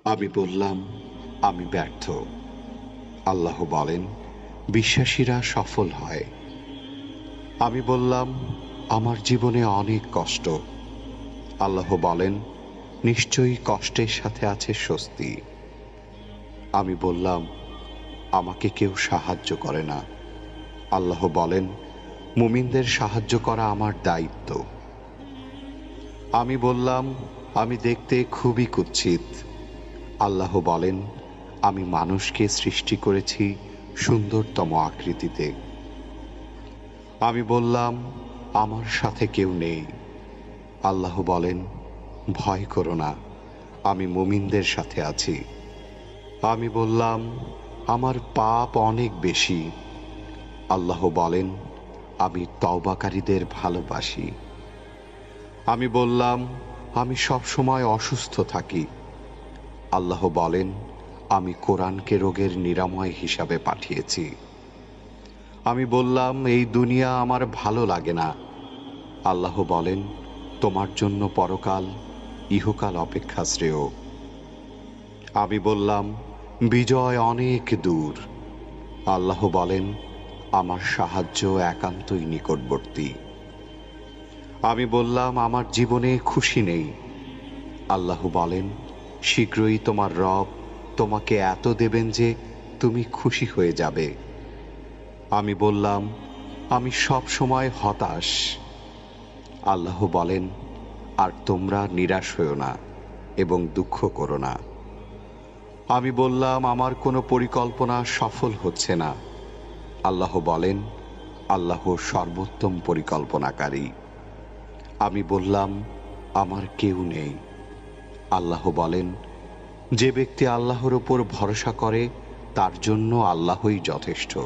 আমি বললাম, আমি ব্যর্থ। আল্লাহ বলেন, বিশ্বাসীরা সফল হয়। আমি বললাম, আমার জীবনে অনেক কষ্ট। আল্লাহ বলেন, নিশ্চয়ই কষ্টের সাথে আছে স্বস্তি। আমি বললাম, আমাকে কেউ সাহায্য করে না। আল্লাহ বলেন, মুমিনদের সাহায্য করা আমার দায়িত্ব। আমি বললাম, আমি দেখতে খুবই কুৎসিত। আল্লাহ বলেন, আমি মানুষকে সৃষ্টি করেছি সুন্দরতম আকৃতিতে। আমি বললাম, আমার সাথে কেউ নেই। আল্লাহ বলেন, ভয় করো না, আমি মুমিনদের সাথে আছি। আমি বললাম, আমার পাপ অনেক বেশি। আল্লাহ বলেন, আমি তওবাকারীদের ভালোবাসি। আমি বললাম, আমি সব সময় অসুস্থ থাকি। আল্লাহ বলেন, আমি কোরআনকে রোগের নিরাময় হিসাবে পাঠিয়েছি। আমি বললাম, এই দুনিয়া আমার ভালো লাগে না। আল্লাহ বলেন, তোমার জন্য পরকাল ইহকাল অপেক্ষা শ্রেয়। আমি বললাম, বিজয় অনেক দূর। আল্লাহ বলেন, আমার সাহায্য একান্তই নিকটবর্তী। আমি বললাম, আমার জীবনে খুশি নেই। আল্লাহ বলেন, শীঘ্রই তোমার রব তোমাকে এত দেবেন যে তুমি খুশি হয়ে যাবে। আমি বললাম, আমি সব সময় হতাশ। আল্লাহ বলেন, আর তোমরা নিরাশ হও না এবং দুঃখ করো না। আমি বললাম, আমার কোনো পরিকল্পনা সফল হচ্ছে না। আল্লাহ বলেন, আল্লাহ সর্বোত্তম পরিকল্পনাকারী। আমি বললাম, আমার কেউ নেই। আল্লাহ বলেন, যে ব্যক্তি আল্লাহর উপর ভরসা করে তার জন্য আল্লাহই যথেষ্ট।